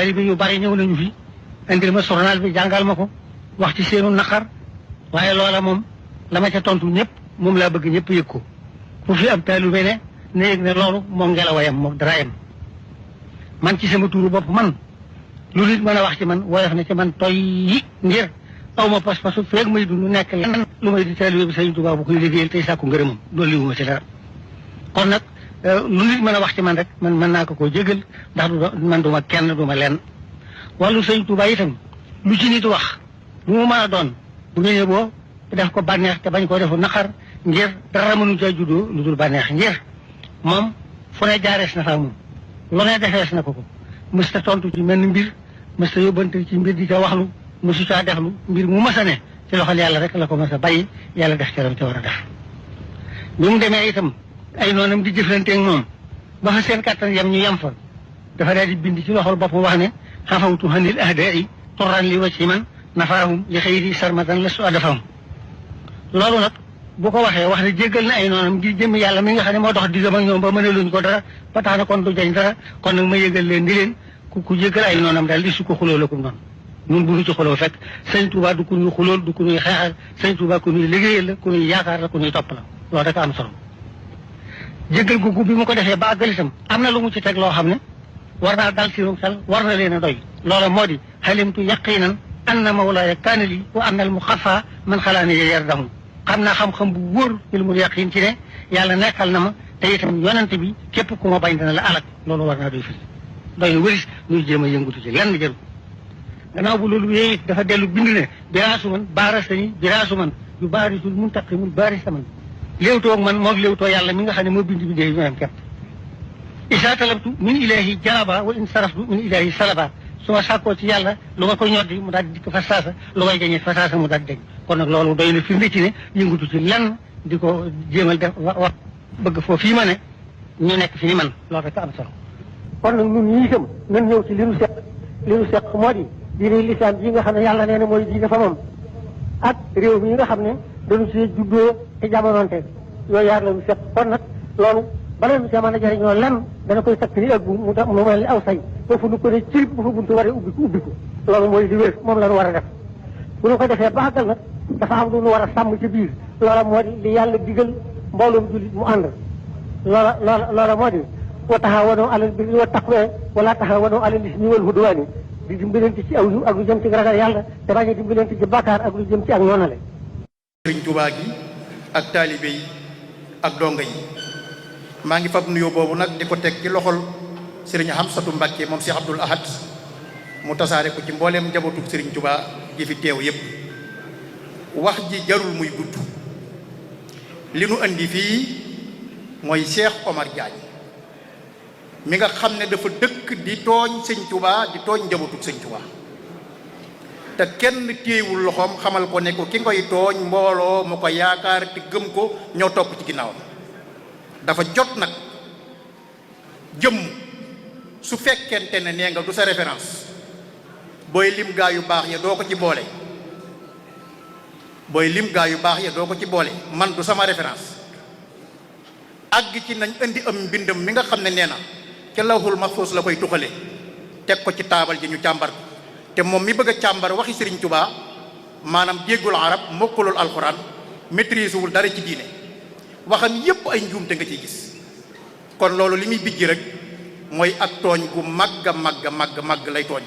taalibe yu bari ñëw nañu fi indil ma journal bi jàngal ma ko wax ci seenu naqar waaye loola moom la ma ca tontu ñëpp moom laa bëgg ñëpp yëg ko fu fi ab taalibe ne yëg ne loolu moom ngelawayam moom dara yam man ci sama tuuru bopp man lu nit mën a wax ci man woyof na ci man toy yi ngir aw ma pas-pasu feeg may dund nekk lenn lu may di taalibe bi Sëriñ Tuubaa bu koy liggéeyal tey sàkku ngërëmam loolu li wuma ci dara kon nag lu nit mën a wax ci man rek man mën naa ko koo jégal ndax man duma kenn duma lenn wàllu Sëriñ Tuubaa itam lu ci nit wax lu mu mën a doon bu ngeen boo def ko bànneex te bañ koo defu naqar ngir dara mënu ca juddoo lu dul bànneex ngir moom fu ne jaarees na fa moom lu ne defees na ko mësta tontu ci mel ni mbir mësta yóbbante ci mbir di ca waxlu mësu caa deflu mbir mu mës a ne ci loxol yàlla rek la ko mës a bàyyi yàlla def ca lam ca war a def bi mu demee itam ay noonam di jëflanteeg moom ba fa seen kàttan yam ñu yem fa dafa daal di bind ci loxol boppam wax ne xafawtu hanil ahdaai turran li wacci man nafaahum li xëyri sarmatan la su adafam loolu nag bu ko waxee wax ne jéggal na ay noonam ngir jëmm yàlla mi nga xam ne moo dox diggam ak ñoom ba mënaluñ ko dara ba tax na kon du jañ dara kon nag ma yëgal leen di leen ku jéggal ay noonam daal di su ko xuloo la ko noonu ñun bu ñu ci xuloo fekk Sëñ Tuubaa du ku ñuy xulool du ku ñuy xeexal Sëñ Tuubaa ku ñuy liggéeyal la ku ñuy yaakaar la ku ñuy topp la loolu rek am solo jéggal googu bi mu ko defee ba àggal itam am na lu mu ci teg loo xam ne war naa dal sinu xel war na leen a doy loola moo di xalimtu yaqinan anna mawlaaya kaana lii wa anna al muxafa man xalaani yardahu xam naa xam-xam bu wóor ilmul yaqin ci ne yàlla nekkal na ma te itam yonante bi képp ku ma bañ dana la alak loolu war naa doy fi doy na wëris ñuy jéem a yëngatu ci lenn jëru gannaaw bu loolu yéegi dafa dellu bind ne biraasu man baarasani biraasu man yu baarisul muntaqimul baarisa man léewtoo ak man moog léewtoo yàlla mi nga xam ne moo bind bindee yi ñooyam képp isa talabtu min ilahi jalaba wa in saraftu min ilahi salaba su ma sàkkoo ci yàlla lu ma ko ñoddi mu daal di dikk fa saasa lu may jañee fa saasa mu daal di deñ kon nag loolu doy na firnde ci ne yëngatu ci lenn di ko jéemal def wax bëgg foofu fii ma ne ñu nekk fi ni man loolu rek am solo kon nag ñun ñii itam nan ñëw ci li nu seq moo di diine lislaam yi nga xam ne yàlla nee na mooy diine fa moom ak réew mi nga xam ne dañu si juddoo te jamonoonte yooyu yaar la ñu seq kon nag loolu bala ñu see mën a jëriñoo lenn dana koy takk ni ak bu mu mel ni aw say foofu nu ko ne cirib bu fa buntu waree ubbiku loolu mooy li wér moom la ñu war a def bu ñu ko defee ba àggal nag dafa am lu ñu war a sàmm ci biir loola moo di li yàlla digal mbooloom jullit mu ànd loola moo di wa taxawanoo alal birri wa taqwa wala taxawanoo alal ismi wal hudwaani di dimbalante ci aw yu ak lu jëm ci ragal yàlla te bañ a dimbalante ci bàkkaar ak lu jëm ci ak noonale Sëriñ Tuubaa gi ak taalibe yi ak donga yi maa ngi fab nuyoo boobu nag di ko teg ci loxol Sëriñ Hamsatu Mbàkke moom Cheikh Abdoul Ahad mu tasaare ko ci mbooleem njabootug Sëriñ Tuubaa gi fi teew yépp wax ji jarul muy gudd li nu andi fii mooy Cheikh Omar Diagne mi nga xam ne dafa dëkk di tooñ Sëñ Tuubaa di tooñ njabootug Sëñ Tuubaa te kenn téewul loxoom xamal ko ne ko ki ngoy tooñ mbooloo mu ko yaakaar te gëm ko ñoo topp ci ginnaawam dafa jot nag jëmm su fekkente ne nee nga du sa référence booy lim gaa yu baax ya doo ko ci boole man du sama référence àgg ci nañ indi am mbindam mi nga xam ne nee na ca lawhul mahfuus la koy tuxale teg ko ci taabal ji ñu càmbar ko te moom mi bëgg a càmbar waxi Sëriñ Tuubaa maanaam déggul arab mokkulul alxuraan maîtrise wul dara ci diine waxam yépp ay njuumte nga ciy gis kon loolu li muy bijji rek mooy ak tooñ gu màgg lay tooñ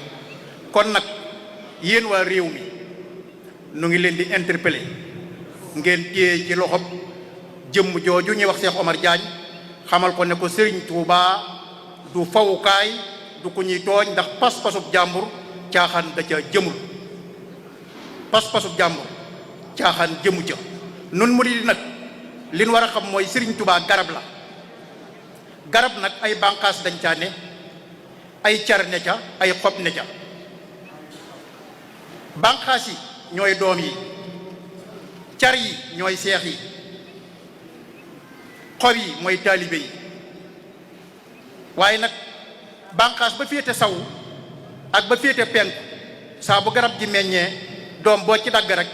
kon nag yéen waa réew mi nu ngi leen di interpeller ngeen téye ci loxob jëmm jooju ñuy wax Cheikh Omar Diagne xamal ko ne ko Sëriñ Tuubaa du fawukaay du ku ñuy tooñ ndax pas-pasub jàmbur caaxaan da ca jëmul pas-pasub jàmbur caaxaan jëmu ca nun murid nag li ñu war a xam mooy Sëriñ Tuubaa garab la garab nag ay bànqaas dañ caa ne ay car ne ca ay xob ne ca bànqaas yi ñooy doom yi car yi ñooy seex yi xob yi mooy taalibe yi waaye nag bànqaas ba féete saw ak ba féete penku saa bu garab ji meññee doom boo ci dagg rek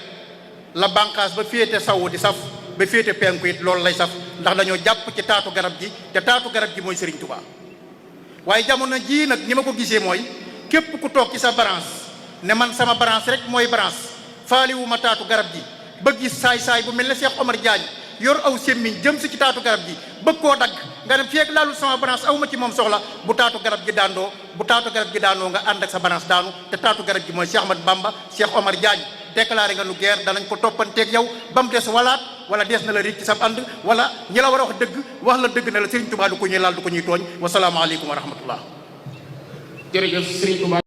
la bànqaas ba féete saw di saf ba féete penku it loolu lay saf ndax dañoo jàpp ci taatu garab ji te taatu garab ji mooy Sëriñ Tuubaa waaye jamono jii nag ni ma ko gisee mooy képp ku toog ci sa branche ne man sama branche rek mooy branche faaliwu ma taatu garab gi bëgg gis saay-saay bu mel ne Cheikh Omar Diagne yor aw semmiñ jëm si ci taatu garab gi bëgg koo dagg nga dem feek laalul sama branche aw ma ci moom soxla bu taatu garab gi daandoo nga ànd ak sa branche daanu te taatu garab gi mooy Cheikh Ahmad Bamba Cheikh Omar Diagne déclaré nga nu guerre danañ ko toppanteeg yow ba mu des walaat wala des na la riig ci sam ànd wala ñi la war a wax dëgg wax la dëgg ne la Serigne Touba du ko ñuy laal du ko ñuy tooñ wasalaamaaleykum wa rahmatullah. jërëjëf Serigne Touba.